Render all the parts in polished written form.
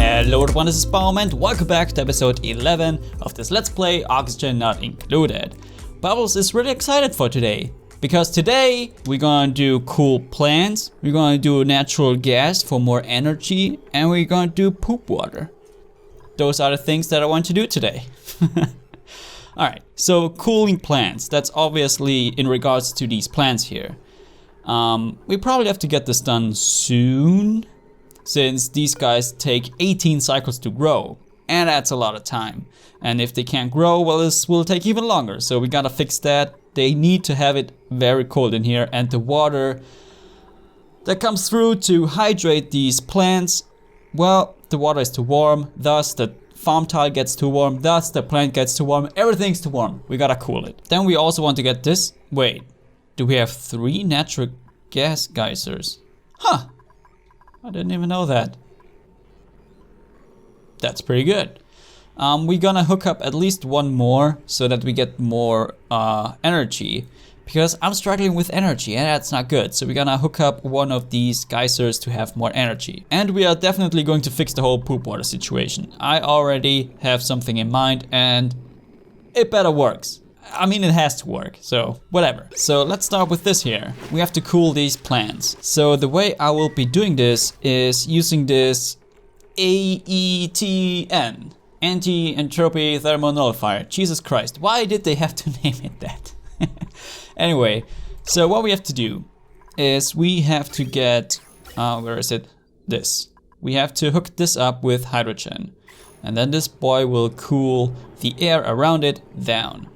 Hello everyone, this is Baum and welcome back to episode 11 of this Let's Play Oxygen Not Included. Bubbles is really excited for today, because today we're gonna do cool plants, we're gonna do natural gas for more energy, and we're gonna do poop water. Those are the things that I want to do today. Alright, so cooling plants, that's obviously in regards to these plants here. We probably have to get this done soon, since these guys take 18 cycles to grow, and that's a lot of time. And if they can't grow, well, this will take even longer, so we gotta fix that. They need to have it very cold in here, and the water that comes through to hydrate these plants, well, the water is too warm, thus the farm tile gets too warm, thus the plant gets too warm, everything's too warm. We gotta cool it. Then we also want to get this. Wait, do we have 3 natural gas geysers? Huh, I didn't even know that. That's pretty good. We're gonna hook up at least one more so that we get more energy, because I'm struggling with energy and that's not good. So we're gonna hook up one of these geysers to have more energy. And we are definitely going to fix the whole poop water situation. I already have something in mind and it better works. I mean, it has to work, so whatever. So let's start with this here. We have to cool these plants. So the way I will be doing this is using this AETN, Anti-Entropy Thermonullifier. Jesus Christ, why did they have to name it that? Anyway, so what we have to do is we have to get, where is it? This. We have to hook this up with hydrogen. And then this boy will cool the air around it down.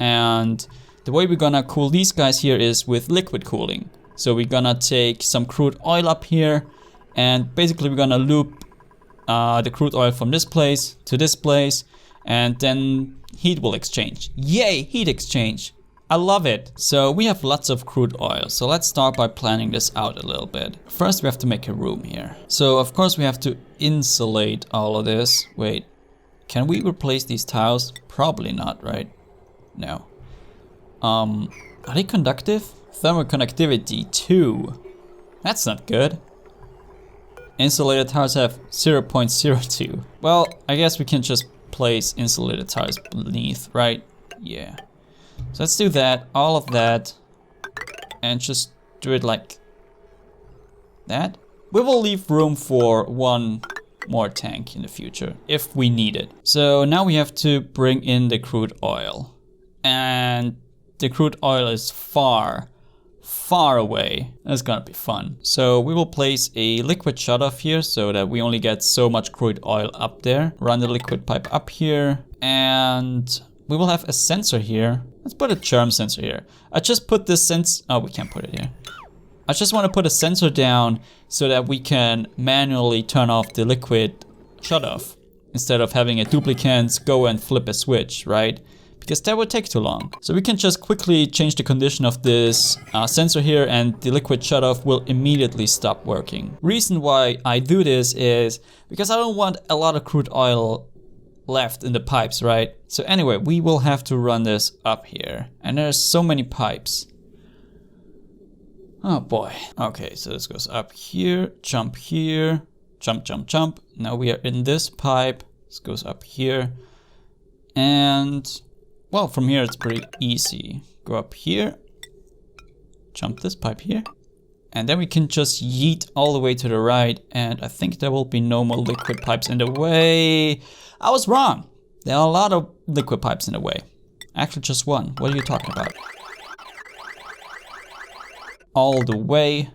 And the way we're gonna cool these guys here is with liquid cooling. So we're gonna take some crude oil up here, and basically we're gonna loop the crude oil from this place to this place, and then heat will exchange. Yay, heat exchange. I love it. So we have lots of crude oil. So let's start by planning this out a little bit. First we have to make a room here. So of course we have to insulate all of this. Wait, can we replace these tiles? Probably not, right? No. Are they conductive? Thermal conductivity 2. That's not good. Insulated tiles have 0.02. Well, I guess we can just place insulated tiles beneath, right? Yeah. So let's do that, all of that, and just do it like that. We will leave room for one more tank in the future, if we need it. So now we have to bring in the crude oil. And the crude oil is far away. That's gonna be fun. So we will place a liquid shutoff here so that we only get so much crude oil up there. Run the liquid pipe up here, and we will have a sensor here. Let's put a germ sensor here. I just put this sensor, oh, we can't put it here. I just want to put a sensor down so that we can manually turn off the liquid shutoff instead of having a duplicant go and flip a switch, right? Because that would take too long. So we can just quickly change the condition of this sensor here, and the liquid shutoff will immediately stop working. Reason why I do this is because I don't want a lot of crude oil left in the pipes, right? So anyway, we will have to run this up here, and there's so many pipes. Oh boy. Okay, so this goes up here, jump, jump. Now we are in this pipe. This goes up here, and well, from here it's pretty easy. Go up here, jump this pipe here, and then we can just yeet all the way to the right, and I think there will be no more liquid pipes in the way. I was wrong. There are a lot of liquid pipes in the way. Actually, just one. What are you talking about? All the way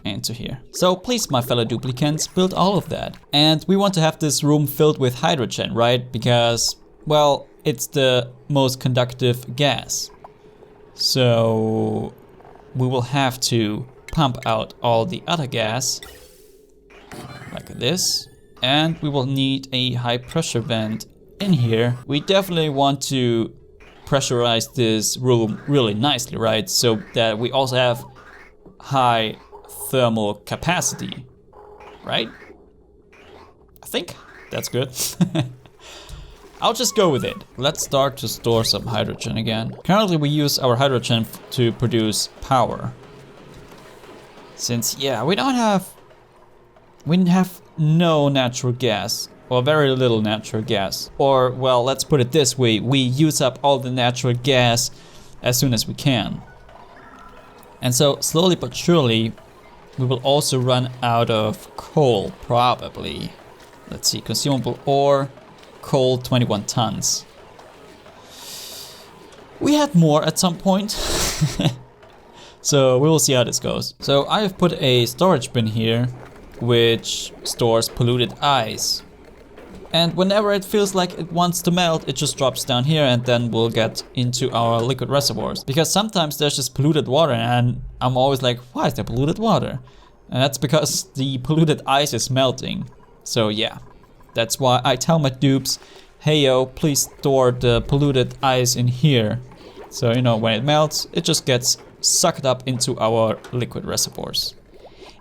into here. So please, my fellow duplicants, build all of that. And we want to have this room filled with hydrogen, right? Because, well, it's the most conductive gas. So we will have to pump out all the other gas like this, and we will need a high pressure vent in here. We definitely want to pressurize this room really nicely, right? So that we also have high thermal capacity, right? I think that's good. I'll just go with it. Let's start to store some hydrogen again. Currently we use our hydrogen to produce power. Since, yeah, we don't have We have no natural gas, or very little natural gas. Or, well, let's put it this way, we use up all the natural gas as soon as we can. And so, slowly but surely, we will also run out of coal, probably. Let's see, consumable ore, coal 21 tons. We had more at some point. So we will see how this goes. So I have put a storage bin here, which stores polluted ice. And whenever it feels like it wants to melt, it just drops down here and then we'll get into our liquid reservoirs. Because sometimes there's just polluted water and I'm always like, why is there polluted water? And that's because the polluted ice is melting. So yeah, that's why I tell my dupes, hey yo, please store the polluted ice in here. So you know, when it melts, it just gets sucked up into our liquid reservoirs.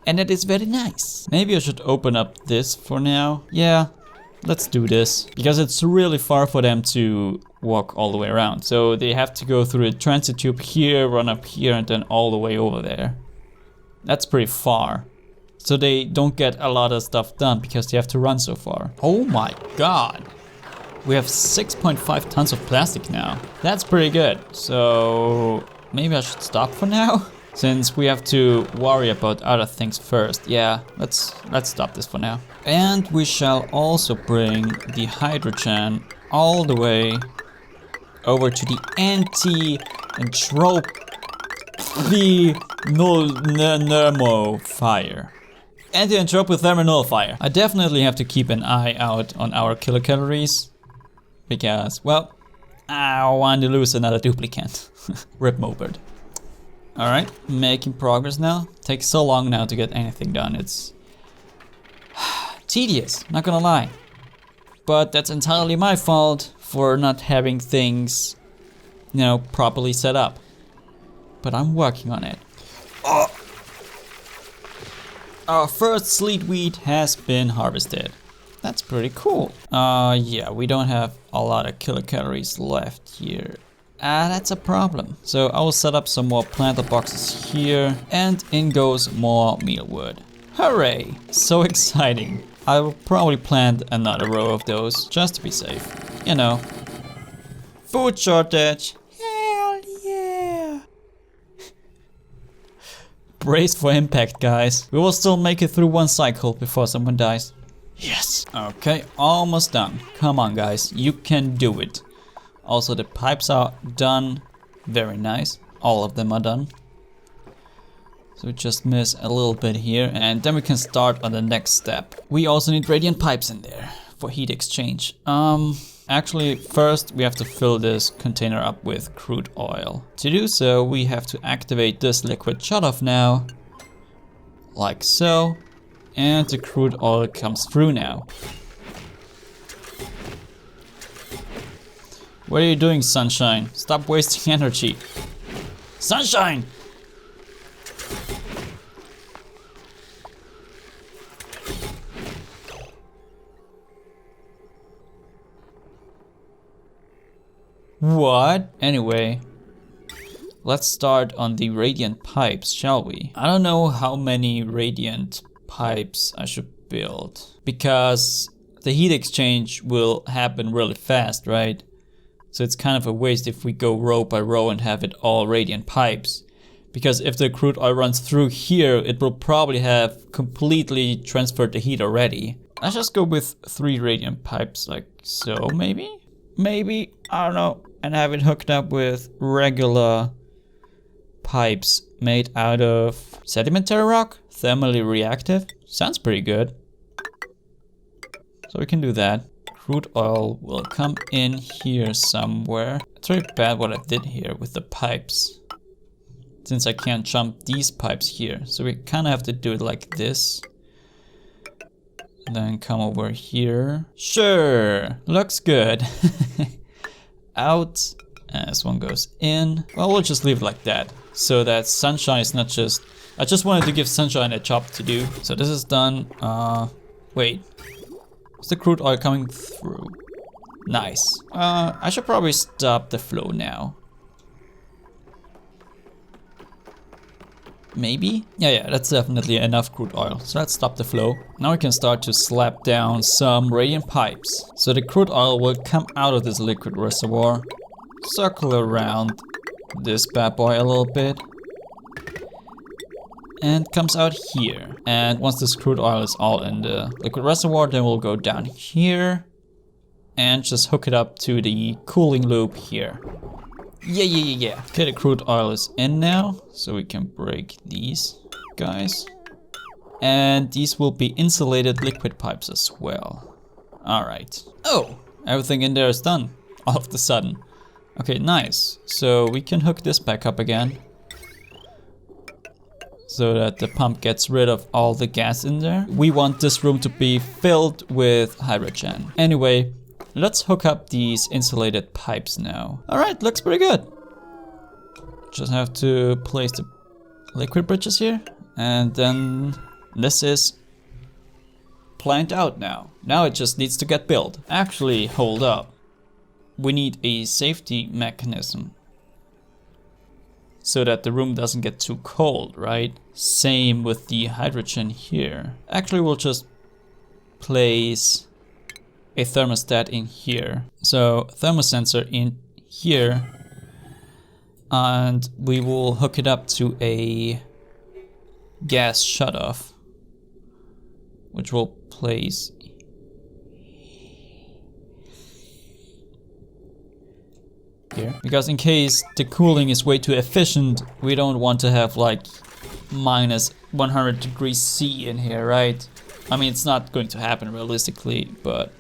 And that is very nice. Maybe I should open up this for now. Yeah, let's do this. Because it's really far for them to walk all the way around. So they have to go through a transit tube here, run up here, and then all the way over there. That's pretty far. So they don't get a lot of stuff done because they have to run so far. Oh my god. We have 6.5 tons of plastic now. That's pretty good. So maybe I should stop for now, since we have to worry about other things first. Yeah, let's stop this for now. And we shall also bring the hydrogen all the way over to the anti-entropy Anti-entropy thermonullifier. I definitely have to keep an eye out on our kilocalories. Because, well, I want to lose another duplicate. Rip Moped. Alright, making progress now. Takes so long now to get anything done. It's tedious, not gonna lie. But that's entirely my fault for not having things, you know, properly set up. But I'm working on it. Oh. Our first sleet wheat has been harvested. That's pretty cool. Yeah, we don't have a lot of kilocalories left here. That's a problem. So I will set up some more planter boxes here, and in goes more mealwood. Hooray! So exciting. I will probably plant another row of those just to be safe. You know, food shortage. Hell yeah! Brace for impact, guys. We will still make it through one cycle before someone dies. Yes. Okay, almost done. Come on, guys, you can do it. Also, the pipes are done. Very nice. All of them are done. So we just miss a little bit here, and then we can start on the next step. We also need radiant pipes in there for heat exchange. Actually, first we have to fill this container up with crude oil. To do so, we have to activate this liquid shutoff now, like so. And the crude oil comes through now. What are you doing, Sunshine? Stop wasting energy. Sunshine! What? Anyway, let's start on the radiant pipes, shall we? I don't know how many radiant pipes I should build, because the heat exchange will happen really fast, right? So it's kind of a waste if we go row by row and have it all radiant pipes, because if the crude oil runs through here, it will probably have completely transferred the heat already. Let's just go with 3 radiant pipes, like so, maybe, I don't know, and have it hooked up with regular pipes made out of sedimentary rock. Thermally reactive. Sounds pretty good. So we can do that. Crude oil will come in here somewhere. It's very bad what I did here with the pipes, since I can't jump these pipes here. So we kind of have to do it like this. And then come over here. Sure, looks good. Out. This one goes in. Well, we'll just leave it like that, so that Sunshine is not just... I just wanted to give Sunshine a job to do. So this is done. Wait. Is the crude oil coming through? Nice. I should probably stop the flow now. Maybe? Yeah, that's definitely enough crude oil. So let's stop the flow. Now we can start to slap down some radiant pipes. So the crude oil will come out of this liquid reservoir, circle around this bad boy a little bit, and comes out here. And once this crude oil is all in the liquid reservoir, then we'll go down here and just hook it up to the cooling loop here. Yeah. Okay, the crude oil is in now, so we can break these guys. And these will be insulated liquid pipes as well. Alright. Oh, everything in there is done all of a sudden. Okay, nice. So we can hook this back up again, so that the pump gets rid of all the gas in there. We want this room to be filled with hydrogen. Anyway, let's hook up these insulated pipes now. Alright, looks pretty good. Just have to place the liquid bridges here. And then this is planned out now. Now it just needs to get built. Actually, hold up. We need a safety mechanism, so that the room doesn't get too cold, right? Same with the hydrogen here. Actually, we'll just place a thermostat in here. So thermosensor in here, and we will hook it up to a gas shutoff, which we'll place here. Because in case the cooling is way too efficient, we don't want to have like minus 100 degrees C in here, right? I mean, it's not going to happen realistically, but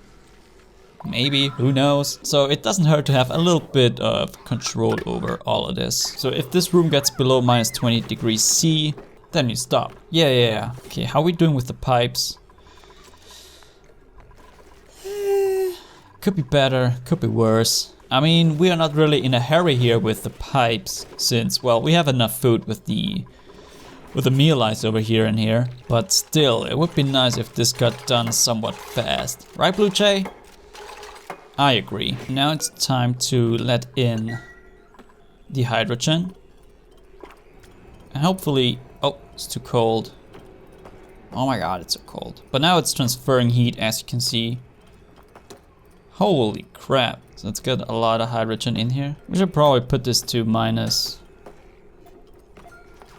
maybe, who knows? So it doesn't hurt to have a little bit of control over all of this. So if this room gets below minus 20 degrees C, then you stop. Yeah. Okay, how are we doing with the pipes? Could be better, could be worse. I mean, we are not really in a hurry here with the pipes, since, well, we have enough food with the meal ice over here and here. But still, it would be nice if this got done somewhat fast. Right, Blue Jay? I agree. Now it's time to let in the hydrogen. And hopefully... Oh, it's too cold. Oh my god, it's so cold. But now it's transferring heat, as you can see. Holy crap. So let's get a lot of hydrogen in here. We should probably put this to minus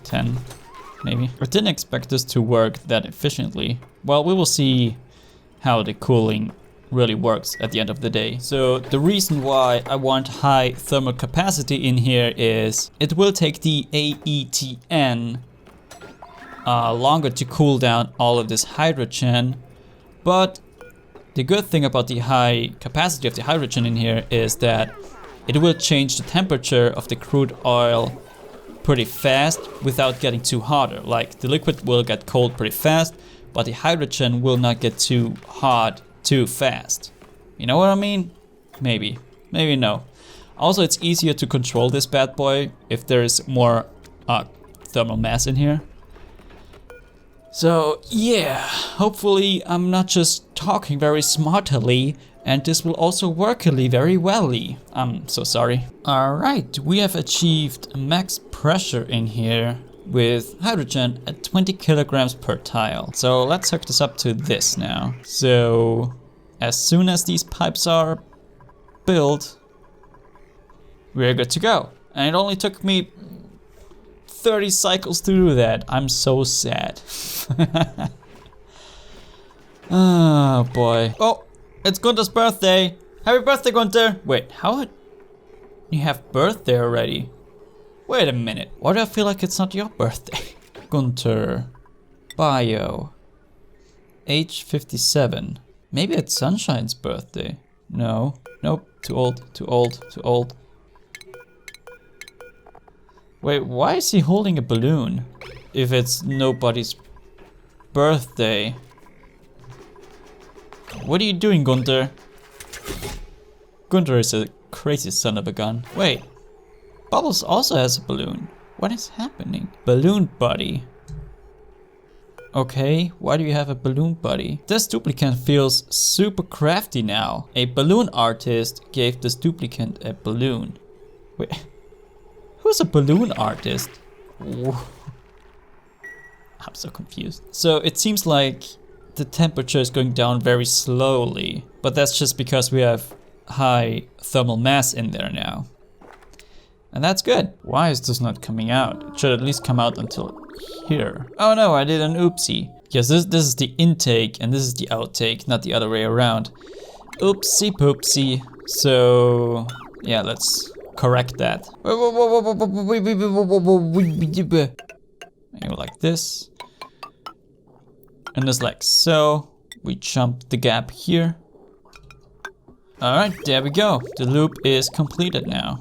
10, maybe. I didn't expect this to work that efficiently. Well, we will see how the cooling really works at the end of the day. So the reason why I want high thermal capacity in here is it will take the AETN longer to cool down all of this hydrogen, but the good thing about the high capacity of the hydrogen in here is that it will change the temperature of the crude oil pretty fast without getting too hotter. Like, the liquid will get cold pretty fast, but the hydrogen will not get too hot too fast. You know what I mean? Maybe. Maybe no. Also, it's easier to control this bad boy if there is more thermal mass in here. So yeah, hopefully I'm not just talking very smartly, and this will also work very welly. I'm so sorry. Alright, we have achieved max pressure in here with hydrogen at 20 kilograms per tile. So let's hook this up to this now. So as soon as these pipes are built, we're good to go. And it only took me 30 cycles to do that. I'm so sad. Oh boy. Oh, it's Gunther's birthday. Happy birthday, Gunther. Wait, how? You have birthday already? Wait a minute. Why do I feel like it's not your birthday? Gunther. Bio. Age 57. Maybe it's Sunshine's birthday. No. Nope. Too old. Too old. Too old. Wait, why is he holding a balloon if it's nobody's birthday? What are you doing, Gunther? Gunther is a crazy son of a gun. Wait, Bubbles also has a balloon. What is happening? Balloon buddy. Okay, why do you have a balloon buddy? This duplicate feels super crafty now. A balloon artist gave this duplicate a balloon. Wait. Who's a balloon artist? I'm so confused. So it seems like the temperature is going down very slowly, but that's just because we have high thermal mass in there now. And that's good. Why is this not coming out? It should at least come out until here. Oh no, I did an oopsie. Yes, this is the intake and this is the outtake, not the other way around. Oopsie poopsie. So yeah, let's correct that. Maybe like this. And just like so. We jump the gap here. Alright, there we go. The loop is completed now.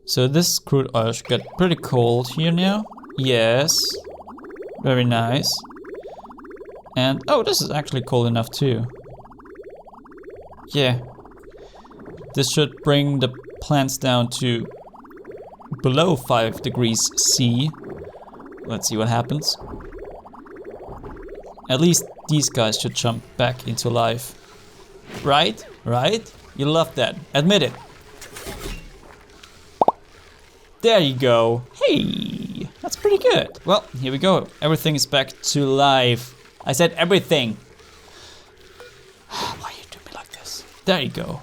So this crude oil should get pretty cold here now. Yes. Very nice. And oh, this is actually cold enough too. Yeah. This should bring the plants down to below 5 degrees C. Let's see what happens. At least these guys should jump back into life. Right? Right? You love that. Admit it. There you go. Hey, that's pretty good. Well, here we go. Everything is back to life. I said everything. Why you do me like this? There you go.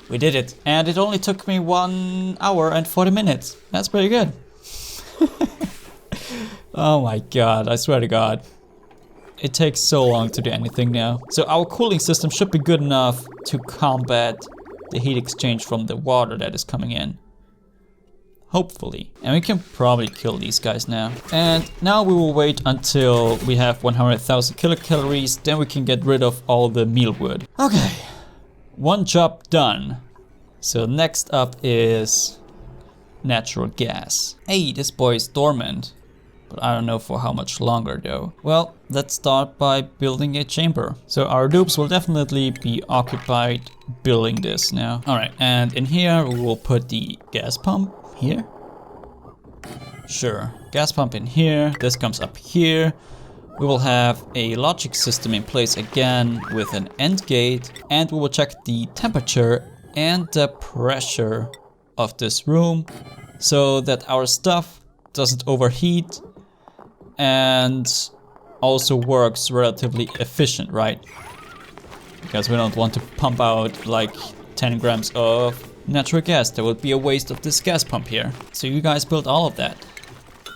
We did it. And it only took me 1 hour and 40 minutes. That's pretty good. Oh my god, I swear to god. It takes so long to do anything now. So our cooling system should be good enough to combat the heat exchange from the water that is coming in. Hopefully. And we can probably kill these guys now. And now we will wait until we have 100,000 kilocalories. Then we can get rid of all the mealwood. Okay. One job done. So next up is natural gas. Hey, this boy is dormant. But I don't know for how much longer though. Well, let's start by building a chamber. So our dupes will definitely be occupied building this now. Alright, and in here we will put the gas pump here. Sure, gas pump in here. This comes up here. We will have a logic system in place again with an end gate. And we will check the temperature and the pressure of this room so that our stuff doesn't overheat and also works relatively efficient, right? Because we don't want to pump out like 10 grams of natural gas. There would be a waste of this gas pump here. So you guys build all of that.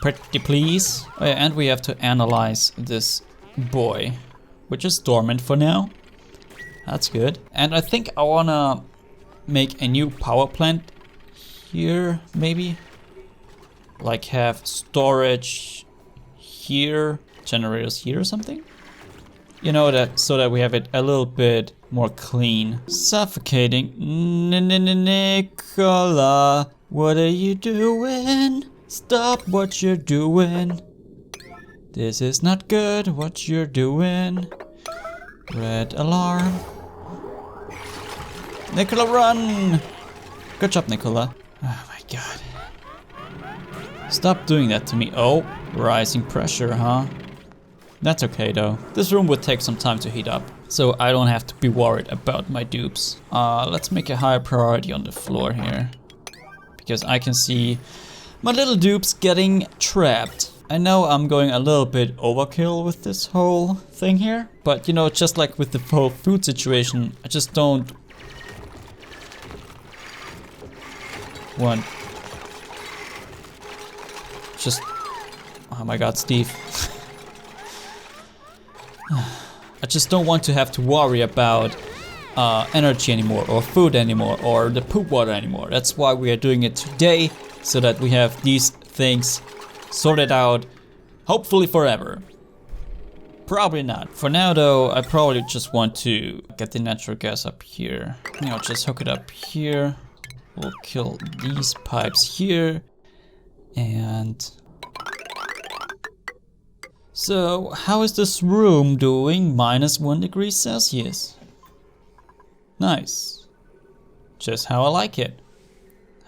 Pretty please. Oh yeah, and we have to analyze this boy, which is dormant for now. That's good. And I think I wanna make a new power plant here, maybe. Like have storage here, generators here or something. You know, that so that we have it a little bit more clean. Suffocating. Nicola, what are you doing? Stop what you're doing. This is not good what you're doing. Red alarm. Nicola, run! Good job, Nicola. Oh my god. Stop doing that to me. Oh, rising pressure, huh? That's okay though. This room would take some time to heat up, so I don't have to be worried about my dupes. Let's make a higher priority on the floor here, because I can see my little dupes getting trapped. I know I'm going a little bit overkill with this whole thing here, but you know, just like with the whole food situation, I just don't want... Oh my god, Steve. I just don't want to have to worry about energy anymore, or food anymore, or the poop water anymore. That's why we are doing it today, so that we have these things sorted out, hopefully forever. Probably not. For now though, I probably just want to get the natural gas up here. You know, just hook it up here. We'll kill these pipes here. And... so, how is this room doing? -1 degree Celsius. Nice. Just how I like it.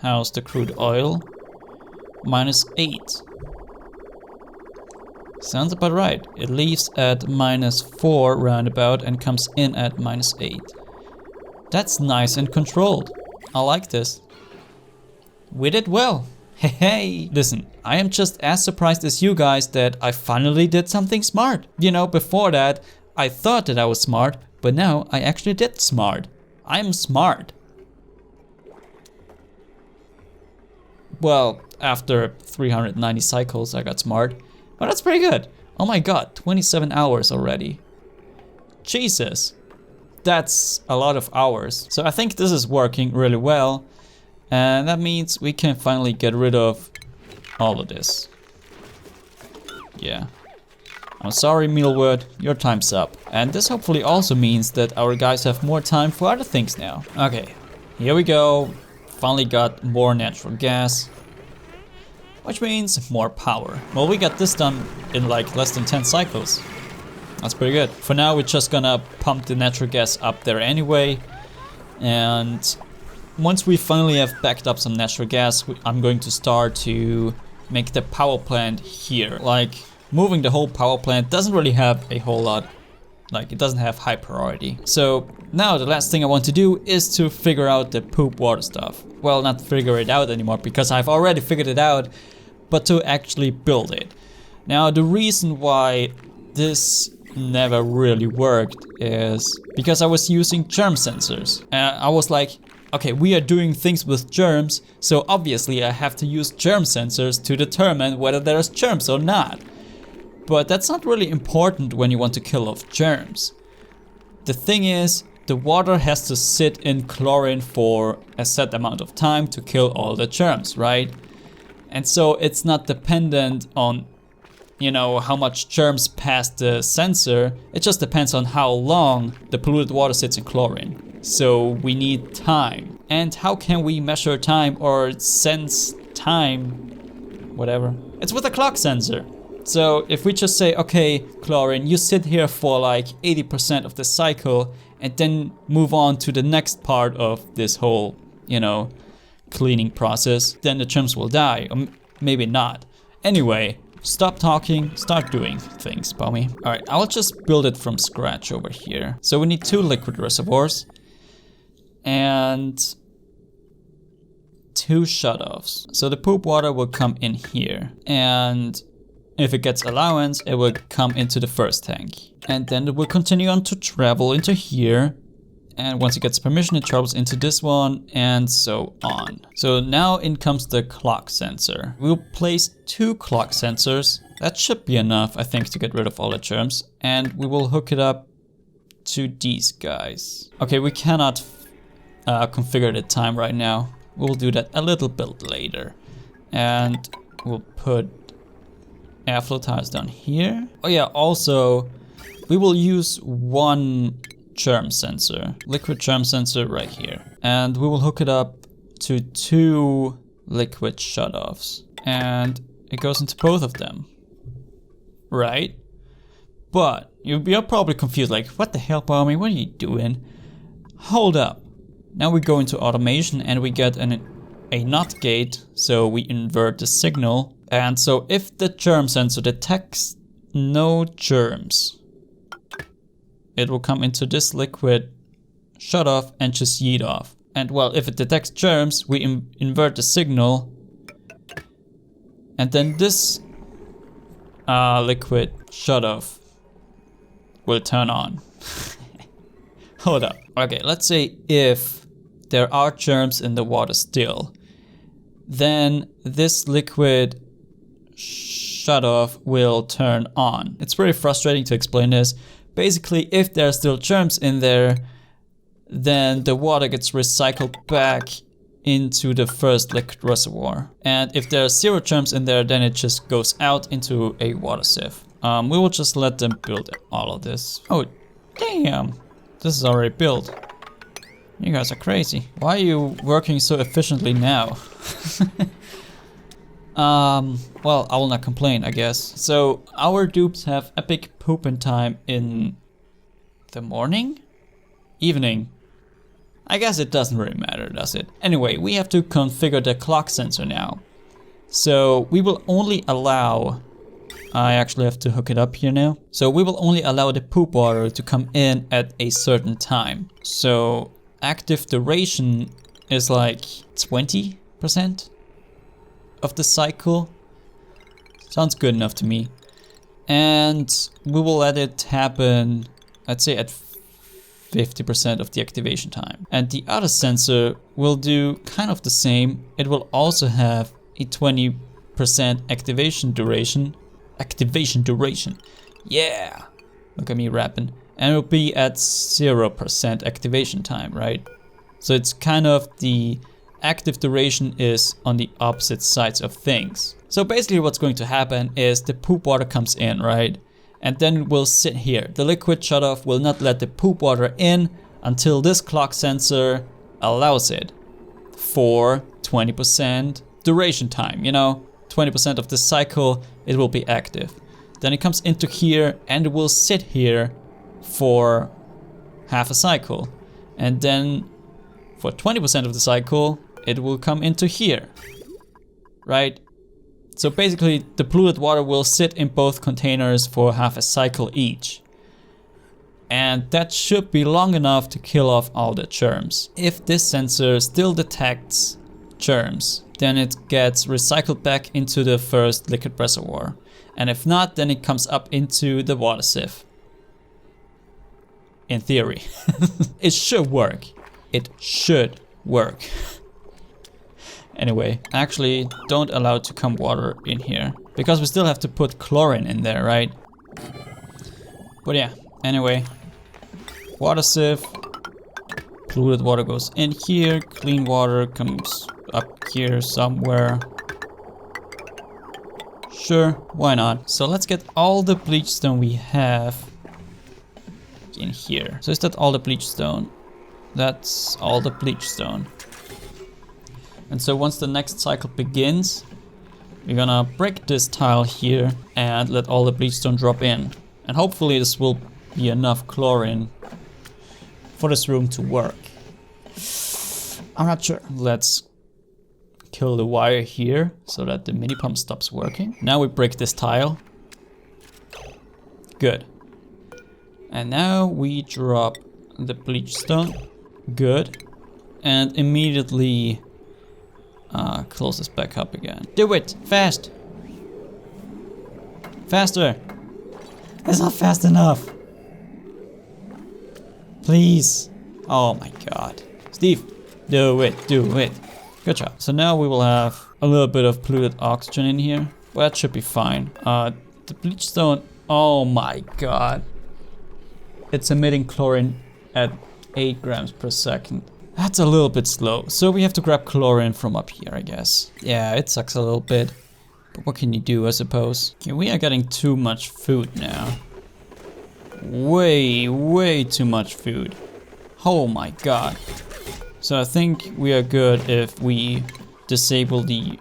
How's the crude oil? -8. Sounds about right. It leaves at -4 roundabout and comes in at -8. That's nice and controlled. I like this. We did well. Hey, listen, I am just as surprised as you guys that I finally did something smart. You know, before that, I thought that I was smart, but now I actually did smart. I'm smart. Well, after 390 cycles, I got smart, but that's pretty good. Oh my god, 27 hours already. Jesus, that's a lot of hours. So I think this is working really well, and that means we can finally get rid of all of this. Yeah. I'm sorry, Mealwood, your time's up. And this hopefully also means that our guys have more time for other things now. Okay, here we go. Finally got more natural gas, which means more power. Well, we got this done in like less than 10 cycles. That's pretty good. For now, we're just gonna pump the natural gas up there anyway. And once we finally have backed up some natural gas, I'm going to start to make the power plant here. Like, moving the whole power plant doesn't really have a whole lot, like it doesn't have high priority. So now the last thing I want to do is to figure out the poop water stuff. Well, not figure it out anymore because I've already figured it out, but to actually build it. Now the reason why this never really worked is because I was using germ sensors. I was like, okay, we are doing things with germs, so obviously I have to use germ sensors to determine whether there's germs or not. But that's not really important when you want to kill off germs. The thing is, the water has to sit in chlorine for a set amount of time to kill all the germs, right? And so it's not dependent on, you know, how much germs pass the sensor. It just depends on how long the polluted water sits in chlorine. So we need time. And how can we measure time or sense time? Whatever. It's with a clock sensor. So if we just say, okay, chlorine, you sit here for like 80% of the cycle and then move on to the next part of this whole, you know, cleaning process, then the germs will die, or maybe not. Anyway, stop talking, start doing things, Bomy. All right, I'll just build it from scratch over here. So we need 2 liquid reservoirs and 2 shutoffs. So the poop water will come in here, and if it gets allowance, it will come into the first tank. And then it will continue on to travel into here. And once it gets permission, it travels into this one, and so on. So now in comes the clock sensor. We'll place 2 clock sensors. That should be enough, I think, to get rid of all the germs. And we will hook it up to these guys. Okay, we cannot configure the time right now. We'll do that a little bit later. And we'll put airflow tires down here. Oh yeah, also we will use 1 germ sensor, liquid germ sensor right here. And we will hook it up to 2 liquid shutoffs. And it goes into both of them. Right? But you're probably confused, like, what the hell, Barmy? What are you doing? Hold up. Now we go into automation and we get a NOT gate, so we invert the signal. And so if the germ sensor detects no germs, it will come into this liquid shutoff and just yeet off. And well, if it detects germs, we invert the signal, and then this liquid shutoff will turn on. Hold up. Okay, let's say if there are germs in the water still, then this liquid shutoff will turn on. It's pretty frustrating to explain this. Basically, if there are still germs in there, then the water gets recycled back into the first liquid reservoir. And if there are 0 germs in there, then it just goes out into a water sieve. We will just let them build all of this. Oh, damn. This is already built. You guys are crazy. Why are you working so efficiently now? Well, I will not complain, I guess. So our dupes have epic pooping time in the morning? Evening. I guess it doesn't really matter, does it? Anyway, we have to configure the clock sensor now. So we will only allow, I actually have to hook it up here now. So we will only allow the poop water to come in at a certain time. So active duration is like 20%. of the cycle. Sounds good enough to me. And we will let it happen, I'd say at 50% of the activation time. And the other sensor will do kind of the same. It will also have a 20% activation duration. Yeah! Look at me rapping. And it will be at 0% activation time, right? So it's kind of the active duration is on the opposite sides of things. So basically what's going to happen is the poop water comes in, right? And then it will sit here. The liquid shutoff will not let the poop water in until this clock sensor allows it for 20% duration time, you know? 20% of the cycle it will be active. Then it comes into here and it will sit here for half a cycle. And then for 20% of the cycle it will come into here, right? So basically the polluted water will sit in both containers for half a cycle each. And that should be long enough to kill off all the germs. If this sensor still detects germs, then it gets recycled back into the first liquid reservoir. And if not, then it comes up into the water sieve. In theory. It should work. It should work. Anyway, actually don't allow it to come water in here, because we still have to put chlorine in there, right? But yeah, anyway, water sieve, polluted water goes in here, clean water comes up here somewhere. Sure, why not? So let's get all the bleach stone we have in here. So is that all the bleach stone? That's all the bleach stone. And so once the next cycle begins, we're gonna break this tile here and let all the bleach stone drop in. And hopefully this will be enough chlorine for this room to work. I'm not sure. Let's kill the wire here so that the mini pump stops working. Now we break this tile. Good. And now we drop the bleach stone. Good. And immediately close this back up again. Do it! Fast! Faster! It's not fast enough! Please! Oh my god. Steve! Do it! Do it! Good job. So now we will have a little bit of polluted oxygen in here. Well, that should be fine. The bleach stone... Oh my god. It's emitting chlorine at 8 grams per second. That's a little bit slow. So we have to grab chlorine from up here, I guess. Yeah, it sucks a little bit. But what can you do, I suppose? Okay, we are getting too much food now. Way too much food. Oh my god. So I think we are good if we disable the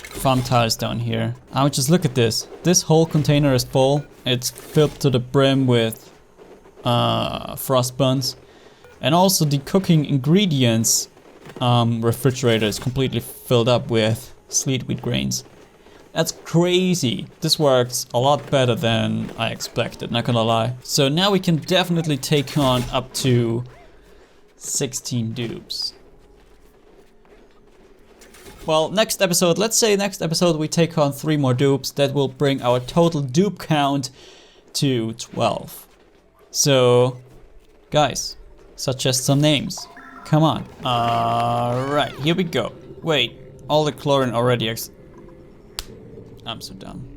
farm tiles down here. Now just look at this. This whole container is full. It's filled to the brim with frost buns. And also the cooking ingredients refrigerator is completely filled up with sleet wheat grains. That's crazy. This works a lot better than I expected, not gonna lie. So now we can definitely take on up to 16 dupes. Well, next episode, let's say next episode we take on 3 more dupes. That will bring our total dupe count to 12. So, guys, suggest some names. Come on. Alright, here we go. Wait, all the chlorine already I'm so dumb.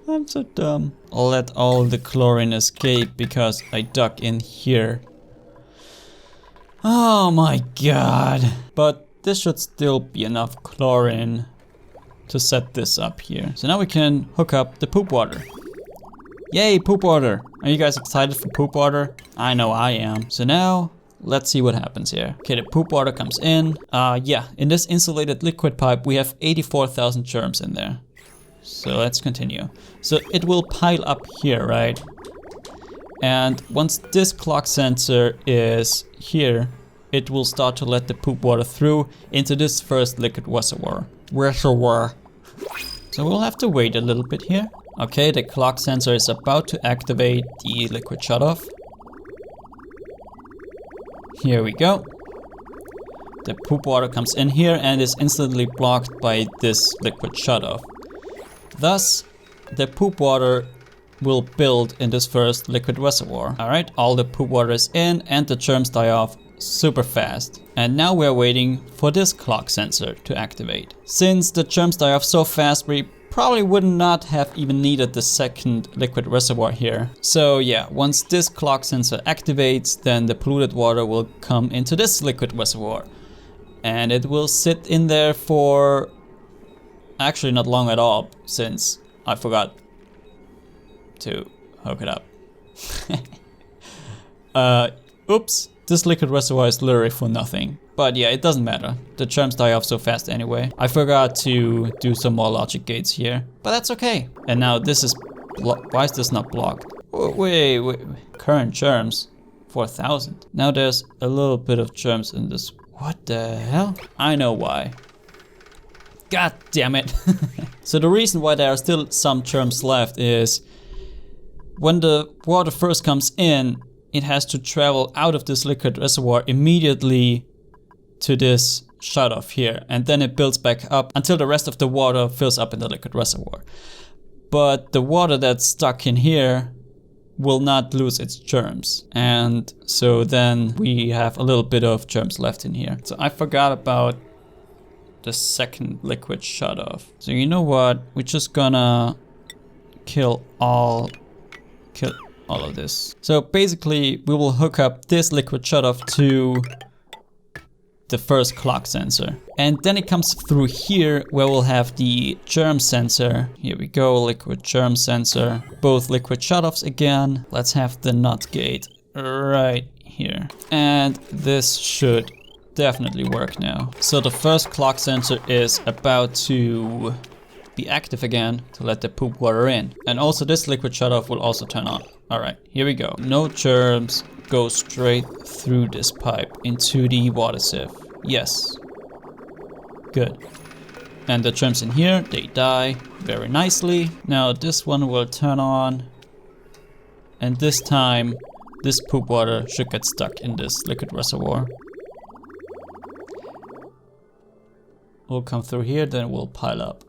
I'm so dumb. I'll let all the chlorine escape because I dug in here. Oh my god. But this should still be enough chlorine to set this up here. So now we can hook up the poop water. Yay, poop water. Are you guys excited for poop water? I know I am. So now, let's see what happens here. Okay, the poop water comes in. Yeah, in this insulated liquid pipe, we have 84,000 germs in there. So let's continue. So it will pile up here, right? And once this clock sensor is here, it will start to let the poop water through into this first liquid reservoir. So we'll have to wait a little bit here. Okay, the clock sensor is about to activate the liquid shutoff. Here we go. the poop water comes in here and is instantly blocked by this liquid shutoff. Thus, the poop water will build in this first liquid reservoir. Alright, all the poop water is in and the germs die off super fast. And now we're waiting for this clock sensor to activate. Since the germs die off so fast, we probably would not have even needed the second liquid reservoir here. So yeah, once this clock sensor activates, then the polluted water will come into this liquid reservoir. And it will sit in there for actually not long at all, since I forgot to hook it up. Oops, this liquid reservoir is literally for nothing. But yeah, it doesn't matter. The germs die off so fast anyway. I forgot to do some more logic gates here, but that's okay. And now this is why is this not blocked? Wait, current germs, 4,000. Now there's a little bit of germs in this. What the hell? I know why. God damn it. So the reason why there are still some germs left is when the water first comes in, it has to travel out of this liquid reservoir immediately to this shutoff here, and then it builds back up until the rest of the water fills up in the liquid reservoir. But the water that's stuck in here will not lose its germs, and so then we have a little bit of germs left in here. So I forgot about the second liquid shutoff. So you know what? We're just gonna kill all of this. So basically we will hook up this liquid shutoff to the first clock sensor. And then it comes through here where we'll have the germ sensor. Here we go, liquid germ sensor. Both liquid shutoffs again. Let's have the NOT gate right here. And this should definitely work now. So the first clock sensor is about to be active again to let the poop water in. And also this liquid shutoff will also turn on. Alright, here we go. No germs. Go straight through this pipe into the water sieve. Yes. Good. And the germs in here, they die very nicely. Now this one will turn on. And this time, this poop water should get stuck in this liquid reservoir. We'll come through here, then we'll pile up.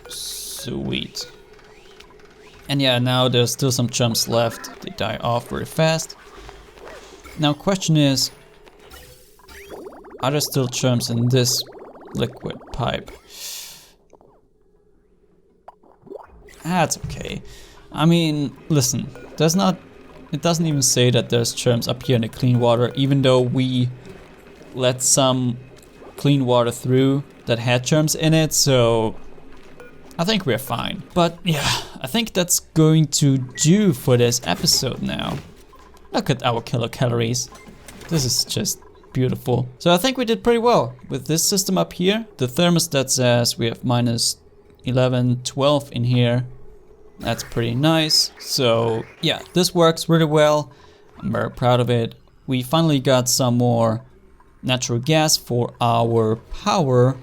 Sweet. And yeah, now there's still some germs left. They die off very fast. Now question is, are there still germs in this liquid pipe? That's okay. I mean, listen, it doesn't even say that there's germs up here in the clean water, even though we let some clean water through that had germs in it, so I think we're fine. But yeah, I think that's going to do for this episode now. Look at our kilocalories. This is just beautiful. So I think we did pretty well with this system up here. The thermostat says we have minus 11, 12 in here. That's pretty nice. So yeah, this works really well. I'm very proud of it. We finally got some more natural gas for our power.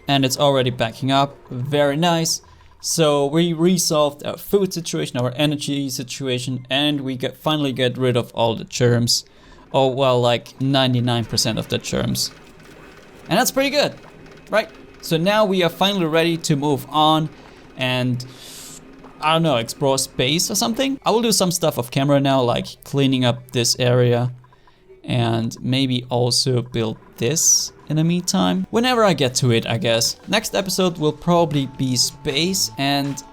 And it's already backing up, very nice. So we resolved our food situation, our energy situation, and we finally get rid of all the germs. Oh well, like 99% of the germs. And that's pretty good, right? So now we are finally ready to move on and, I don't know, explore space or something. I will do some stuff off camera now, like cleaning up this area and maybe also build this in the meantime. Whenever I get to it, I guess. Next episode will probably be space and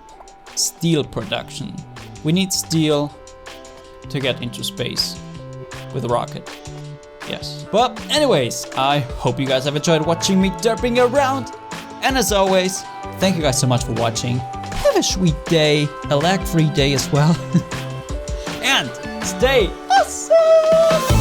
steel production. We need steel to get into space with a rocket. Yes. But anyways, I hope you guys have enjoyed watching me derping around. And as always, thank you guys so much for watching. Have a sweet day, a lag-free day as well. And stay awesome!